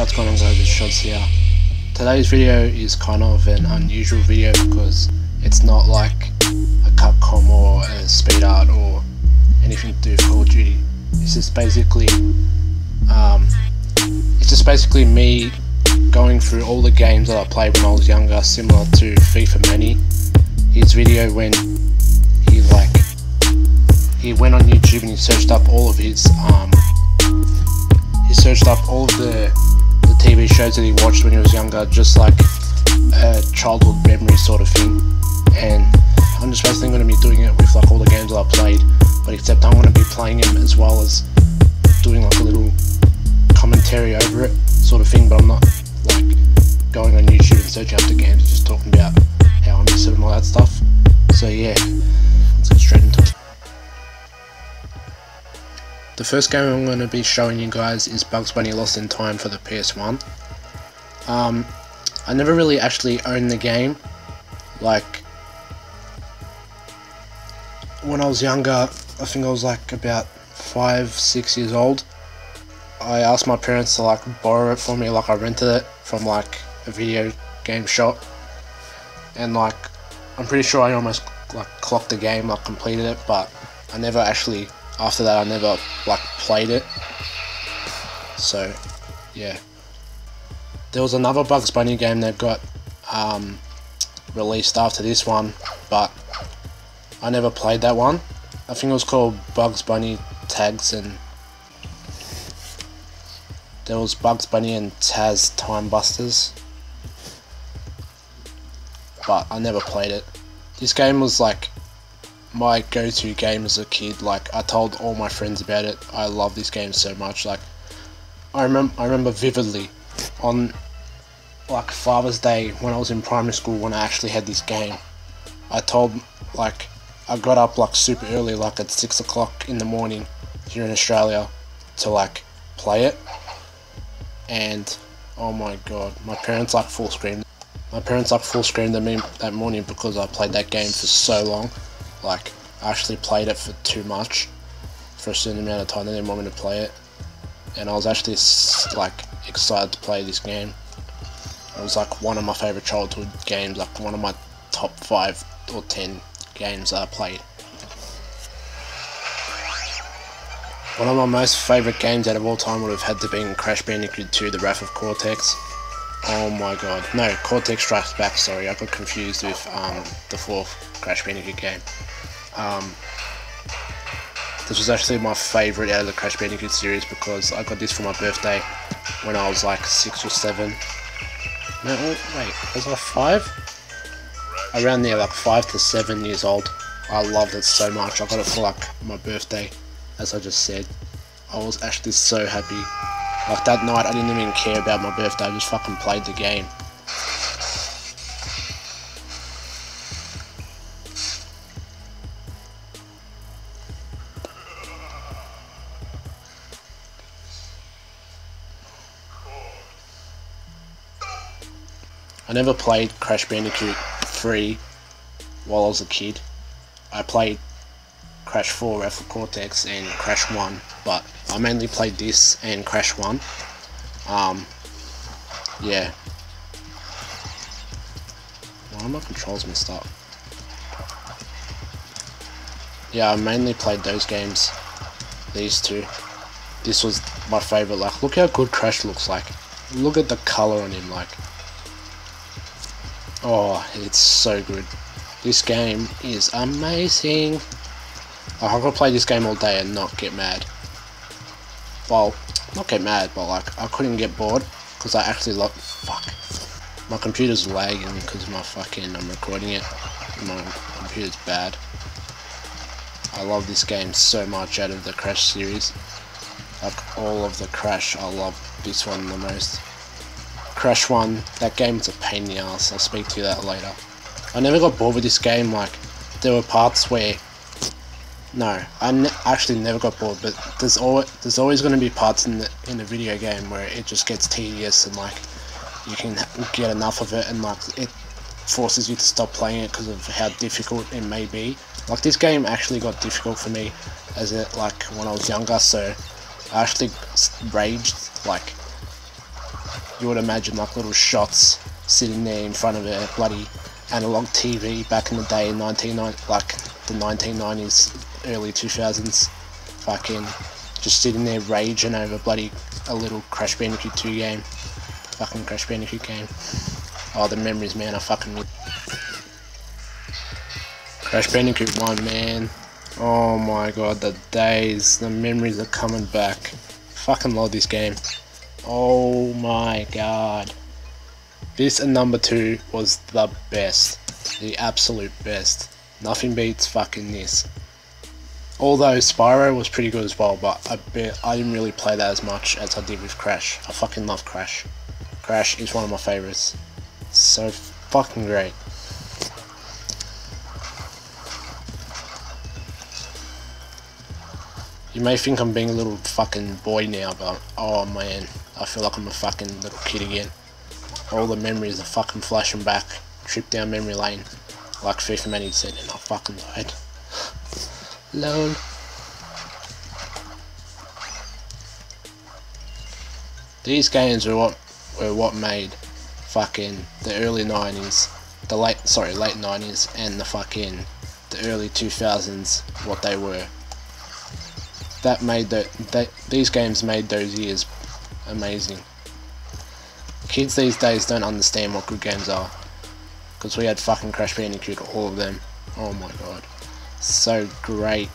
what's going on guys, it's Shots here. Today's video is kind of an unusual video because it's not like a Capcom or a speed art or anything to do with Call of Duty. It's just basically me going through all the games that I played when I was younger, similar to FIFA Many. His video when he went on YouTube and he searched up all of the TV shows that he watched when he was younger, just like a childhood memory sort of thing. And I'm just basically going to be doing it with like all the games that I played, but except I'm going to be playing them as well as doing like a little commentary over it sort of thing. But I'm not like going on YouTube and searching up the games, just talking about how I miss it and all that stuff. So yeah, let's get straight into it. The first game I'm going to be showing you guys is Bugs Bunny Lost in Time for the PS1. I never really actually owned the game. Like, when I was younger, I think I was like about 5-6 years old, I asked my parents to like borrow it for me. Like I rented it from like a video game shop, and like I'm pretty sure I almost like clocked the game, like completed it, but I never actually, after that I never like played it. So yeah, there was another Bugs Bunny game that got released after this one, but I never played that one. I think it was called Bugs Bunny Tags, and there was Bugs Bunny and Taz Time Busters, but I never played it. This game was like my go-to game as a kid. Like I told all my friends about it. I love this game so much. Like I remember vividly on like Father's Day when I was in primary school, when I actually had this game. I got up like super early, like at 6 o'clock in the morning here in Australia, to like play it. And oh my god, my parents like full screamed at me that morning because I played that game for so long. Like I actually played it for too much, for a certain amount of time. They didn't want me to play it, and I was actually like excited to play this game. It was like one of my favourite childhood games, like one of my top 5 or 10 games that I played. One of my most favourite games out of all time would have had to be Crash Bandicoot 2: The Wrath of Cortex. Oh my god, no, Cortex Strikes Back, sorry, I got confused with the 4th Crash Bandicoot game. This was actually my favourite out of the Crash Bandicoot series because I got this for my birthday when I was like 6 or 7. No, wait, was I 5? Around there, like 5 to 7 years old. I loved it so much. I got it for like my birthday, as I just said. I was actually so happy. Like that night I didn't even care about my birthday, I just fucking played the game. I never played Crash Bandicoot 3 while I was a kid. I played Crash 4, Wrath of Cortex, and Crash 1, but I mainly played this and Crash 1. Yeah. Why are my controls messed up? Yeah, I mainly played those games. These two. This was my favourite. Like, look how good Crash looks like. Look at the colour on him, like. Oh, it's so good. This game is amazing. I could play this game all day and not get mad. Well, not get mad, but like I couldn't get bored because I actually love. Fuck. My computer's lagging because I'm recording it. My computer's bad. I love this game so much out of the Crash series. Like all of the Crash, I love this one the most. Crash 1, that game's a pain in the ass. I'll speak to you that later. I never got bored with this game. Like there were parts where, no, I actually never got bored, but there's always going to be parts in the video game where it just gets tedious and like you can get enough of it and like it forces you to stop playing it because of how difficult it may be. Like this game actually got difficult for me when I was younger, so I actually raged like you would imagine like little shots sitting there in front of a bloody analog TV back in the day in like the 1990s, early 2000s, fucking just sitting there raging over bloody a little Crash Bandicoot 2 game, fucking Crash Bandicoot game. Oh, the memories, man, I fucking Crash Bandicoot 1, man. Oh my god, the days, the memories are coming back. Fucking love this game. Oh my god. This and number 2 was the best. The absolute best. Nothing beats fucking this. Although Spyro was pretty good as well, but I didn't really play that as much as I did with Crash. I fucking love Crash. Crash is one of my favourites. So fucking great. You may think I'm being a little fucking boy now, but oh man, I feel like I'm a fucking little kid again. All the memories are fucking flashing back. Trip down memory lane, like FIFA Manny said, and I fucking died. Lol. These games were what made fucking the early 90s, late 90s, and the early 2000s what they were. That made these games made those years amazing. Kids these days don't understand what good games are, because we had fucking Crash Bandicoot, all of them. Oh my god, so great.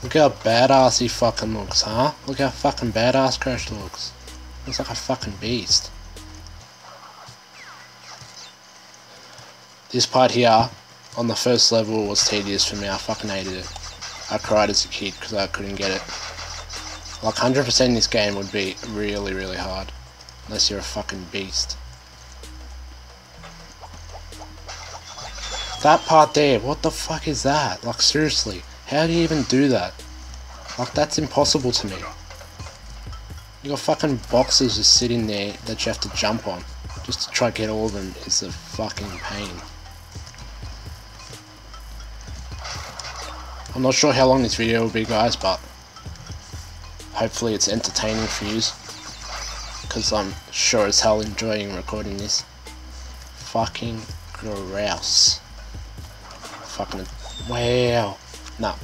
Look how badass he fucking looks, huh? Look how fucking badass Crash looks. Looks like a fucking beast. This part here on the first level was tedious for me. I fucking hated it. I cried as a kid because I couldn't get it. Like 100% this game would be really, really hard, unless you're a fucking beast. That part there, what the fuck is that? Like seriously, how do you even do that? Like that's impossible to me. You got fucking boxes just sitting there that you have to jump on. Just to try to get all of them is a fucking pain. I'm not sure how long this video will be, guys, but hopefully it's entertaining for you, because I'm sure as hell enjoying recording this. Fucking grouse. Fucking wow. Nah.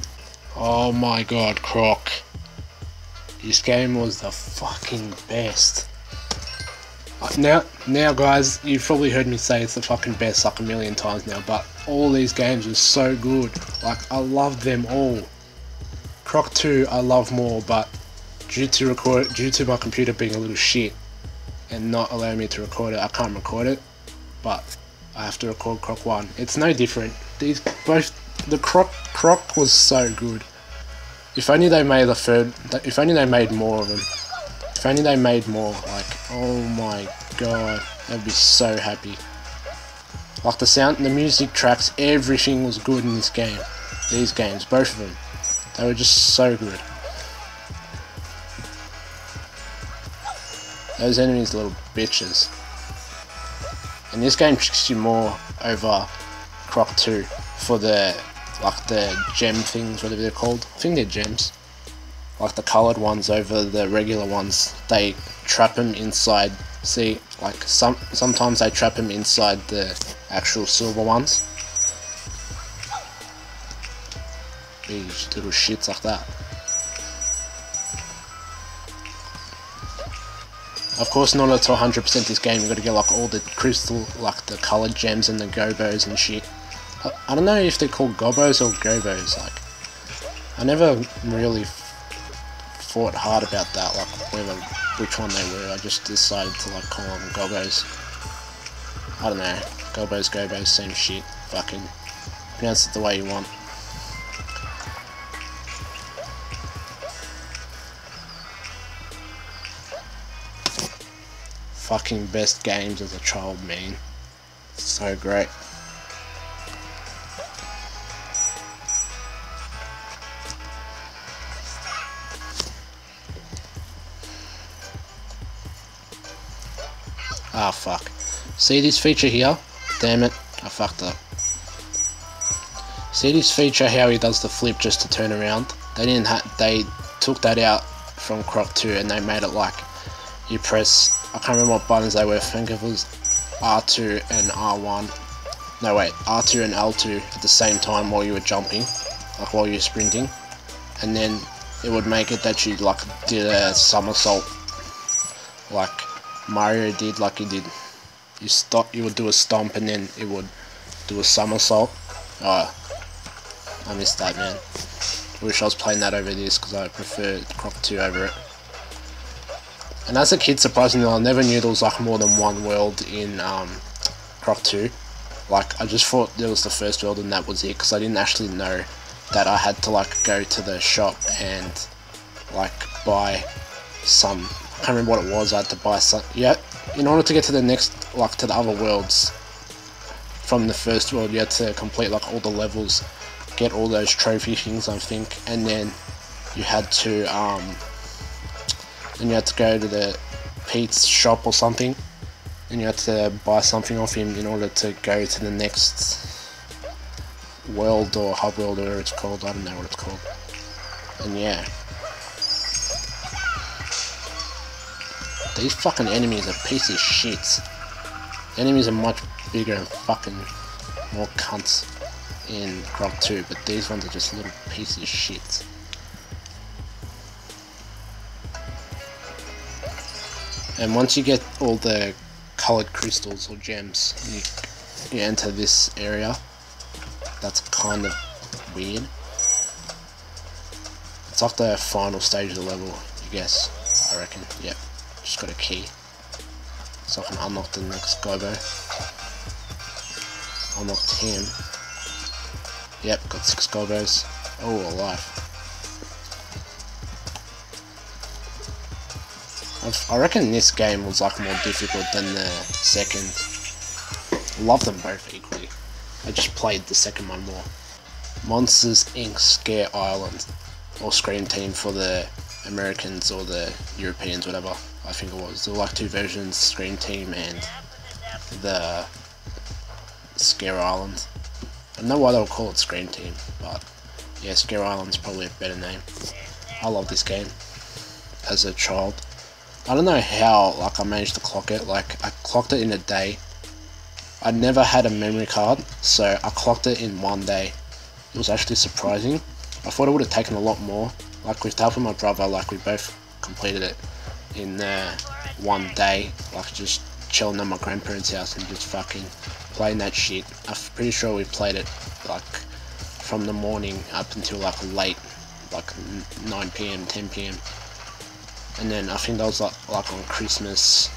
Oh my god, Croc. This game was the fucking best. Now guys, you've probably heard me say it's the fucking best like a million times now, but all these games were so good. Like, I loved them all. Croc 2 I love more, but due to my computer being a little shit and not allowing me to record it, I can't record it, but I have to record Croc 1. It's no different. The Croc was so good. If only they made if only they made more of them. If only they made more, like, oh my god, I'd be so happy. Like the sound, the music tracks, everything was good in this game. These games, both of them. They were just so good. Those enemies are little bitches. And this game tricks you more over Croc 2 for the gem things, whatever they're called. I think they're gems. Like the coloured ones over the regular ones. They trap them inside. See, like sometimes they trap them inside the actual silver ones. These little shits like that. Of course, in order to 100% this game, you've got to get like all the crystal, like the coloured gems and the gobos and shit. I don't know if they're called gobos or gobos. Like, I never really thought hard about that, like which one they were. I just decided to like call them gobos. I don't know, gobos, same shit. Fucking pronounce it the way you want. Fucking best games as a child, man. So great. Ah, fuck. See this feature here? Damn it, I fucked up. See this feature how he does the flip just to turn around? They took that out from Croc 2, and they made it like you press, I can't remember what buttons they were, I think it was R2 and R1, no wait, R2 and L2 at the same time while you were jumping, like while you were sprinting, and then it would make it that you like did a somersault like Mario did, like you would do a stomp and then it would do a somersault. Oh, I missed that, man. Wish I was playing that over this because I prefer Croc 2 over it. And as a kid, surprisingly, I never knew there was like more than one world in Croc 2. Like, I just thought there was the first world and that was it, because I didn't actually know that I had to like go to the shop and like buy some, I can't remember what it was, I had to buy some, yeah, in order to get to the next, like to the other worlds from the first world, you had to complete like all the levels, get all those trophy things, I think, and then you had to go to the Pete's shop or something, and you had to buy something off him in order to go to the next world or hub world or whatever it's called. I don't know what it's called. And yeah, these fucking enemies are pieces of shit. The enemies are much bigger and fucking more cunts in Croc 2, but these ones are just little pieces of shit. And once you get all the coloured crystals or gems, you enter this area. That's kind of weird. It's like the final stage of the level, I guess, I reckon. Yep, just got a key. So I can unlock the next Gobo. Unlocked him. Yep, got 6 Gobos. Oh, alive. I reckon this game was like more difficult than the second. Love them both equally. I just played the second one more. Monsters Inc. Scare Island, or Scream Team for the Americans or the Europeans, whatever. I think it was. There were like 2 versions, Scream Team and the Scare Island. I don't know why they would call it Scream Team, but yeah, Scare Island's probably a better name. I love this game as a child. I don't know how like I managed to clock it. Like, I clocked it in a day. I never had a memory card, so I clocked it in one day. It was actually surprising. I thought it would have taken a lot more. Like, with the help of my brother, like, we both completed it in one day. Like, just chilling at my grandparents' house and just fucking playing that shit. I'm pretty sure we played it like from the morning up until like late, like 9 PM, 10 PM. And then I think that was like on Christmas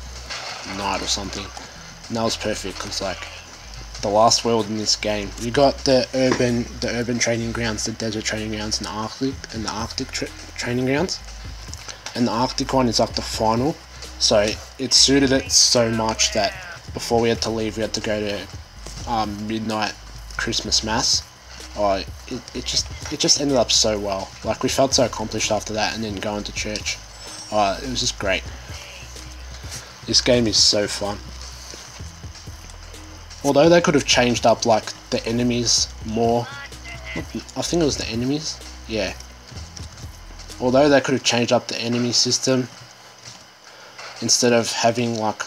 night or something. And that was perfect because like the last world in this game, you got the urban training grounds, the desert training grounds, and the Arctic training grounds. And the Arctic one is like the final. So it suited it so much that before we had to leave, we had to go to midnight Christmas mass. It just ended up so well. Like, we felt so accomplished after that, and then going to church. It was just great. This game is so fun. Although they could have changed up like the enemies more. I think it was the enemies. Yeah. Although they could have changed up the enemy system instead of having like,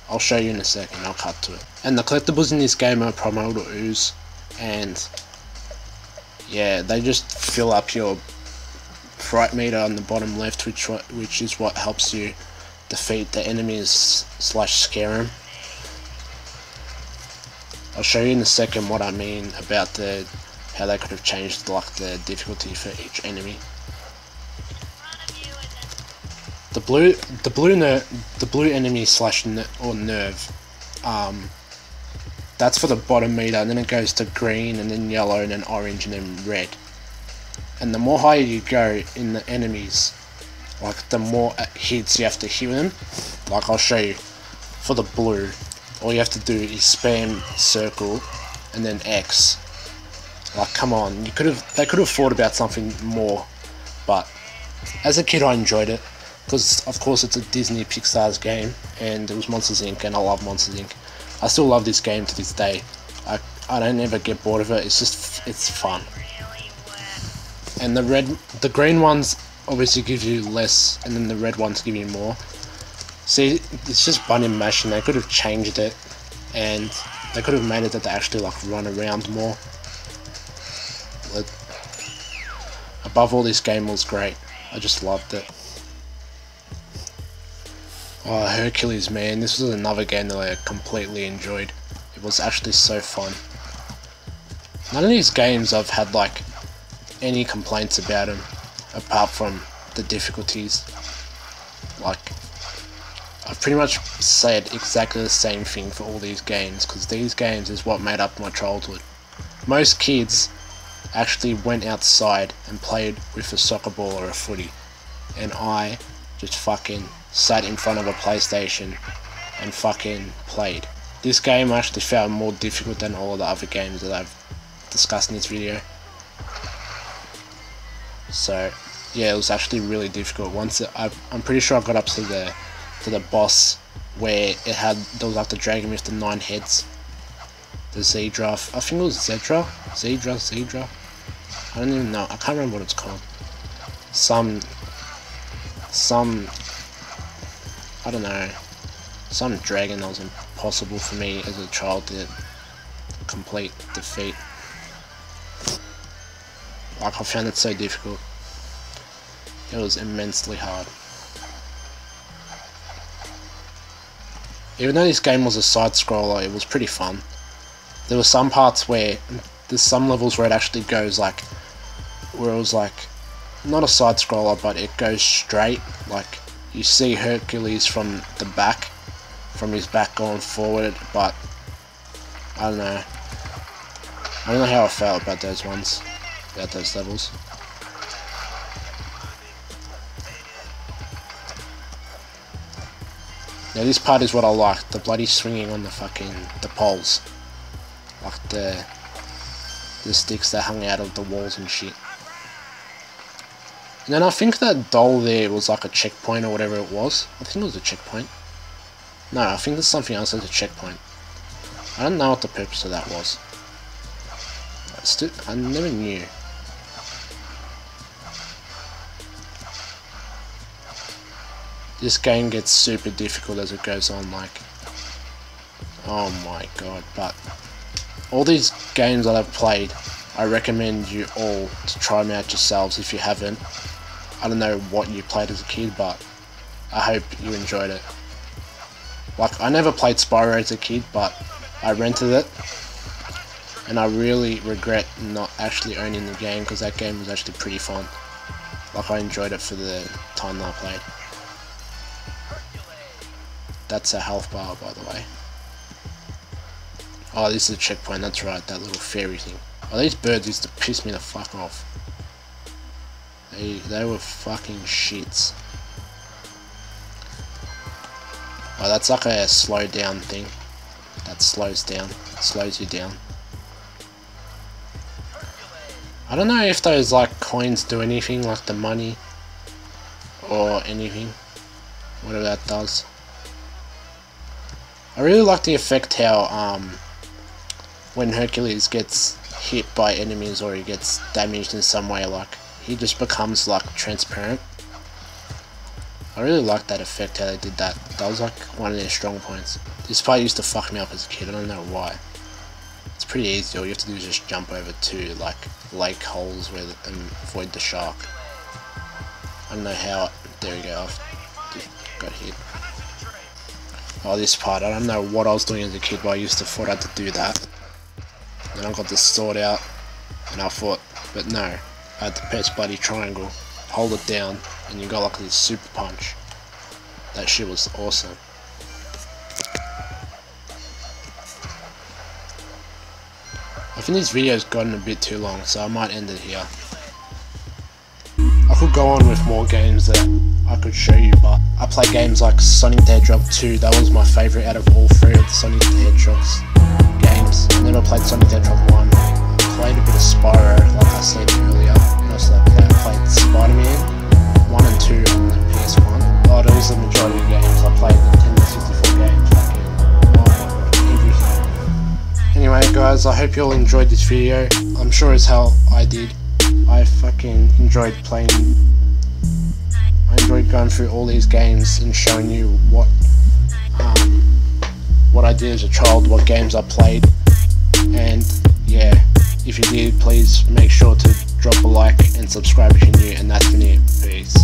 I'll show you in a second, I'll cut to it. And the collectibles in this game are Primordial Ooze, and yeah, they just fill up your fright meter on the bottom left, which is what helps you defeat the enemies / scare them. I'll show you in a second what I mean about how they could have changed like the difficulty for each enemy. The blue enemy / nerve, that's for the bottom meter, and then it goes to green, and then yellow, and then orange, and then red. And the more higher you go in the enemies, like the more hits you have to hit them. Like, I'll show you. For the blue, all you have to do is spam circle and then X. Like, come on, they could have thought about something more. But as a kid, I enjoyed it because, of course, it's a Disney Pixar's game, and it was Monsters Inc. and I love Monsters Inc. I still love this game to this day. I don't ever get bored of it. It's fun. And the green ones obviously gives you less, and then the red ones give you more. See, it's just button mashing. They could have changed it, and they could have made it that they actually like run around more. But above all, this game was great. I just loved it. Oh, Hercules, man, this was another game that I completely enjoyed. It was actually so fun. None of these games I've had like any complaints about them, apart from the difficulties. Like, I've pretty much said exactly the same thing for all these games, because these games is what made up my childhood. Most kids actually went outside and played with a soccer ball or a footy, and I just fucking sat in front of a PlayStation and fucking played. This game I actually found more difficult than all of the other games that I've discussed in this video. So yeah, it was actually really difficult. Once I'm pretty sure I got up to the boss where there was like the dragon with the 9 heads, the Zedra. I think it was Zedra. I don't even know. I can't remember what it's called. Some I don't know. Some dragon that was impossible for me as a child to complete defeat. Like, I found it so difficult. It was immensely hard. Even though this game was a side scroller, it was pretty fun. There were some parts where there's some levels where it actually goes like, where it was like not a side scroller, but it goes straight. Like, you see Hercules from the back, from his back going forward, but I don't know how I felt about those ones, about those levels. Now this part is what I like, the bloody swinging on the poles, like the sticks that hung out of the walls and shit. And then I think that doll there was like a checkpoint or whatever it was. I think it was a checkpoint. No, I think there's something else as a checkpoint. I don't know what the purpose of that was. I never knew. This game gets super difficult as it goes on, like, oh my god. But all these games that I've played, I recommend you all to try them out yourselves if you haven't. I don't know what you played as a kid, but I hope you enjoyed it. Like, I never played Spyro as a kid, but I rented it, and I really regret not actually owning the game, because that game was actually pretty fun. Like, I enjoyed it for the time that I played. That's a health bar, by the way. Oh, this is a checkpoint, that's right, that little fairy thing. Oh, these birds used to piss me the fuck off. They were fucking shits. Oh, that's like a slow down thing. That slows you down. I don't know if those like coins do anything, like the money or anything, whatever that does. I really like the effect how when Hercules gets hit by enemies or he gets damaged in some way, like he just becomes like transparent. I really like that effect, how they did that. That was like one of their strong points. This part used to fuck me up as a kid, I don't know why. It's pretty easy, all you have to do is just jump over to like lake holes and avoid the shark. I don't know how, there we go, I got hit. Oh, this part, I don't know what I was doing as a kid, but I used to thought I had to do that. Then I got the sword out, and I thought, but no, I had to press bloody triangle, hold it down, and you got like this super punch. That shit was awesome. I think this video's gotten a bit too long, so I might end it here. I could go on with more games that I could show you, but I play games like Sonic the Hedgehog 2, that was my favourite out of all 3 of the Sonic the Hedgehog's games. I never played Sonic the Hedgehog 1, played a bit of Spyro, like I said earlier, and also I played Spider-Man 1 and 2 on the PS1. Oh, that was the majority of games. I played Nintendo 64 games, like, oh my god, everything. Anyway guys, I hope you all enjoyed this video. I'm sure as hell I did. I fucking enjoyed playing going through all these games and showing you what I did as a child, what games I played. And yeah, if you did, please make sure to drop a like and subscribe if you're new, and that's been it. Peace.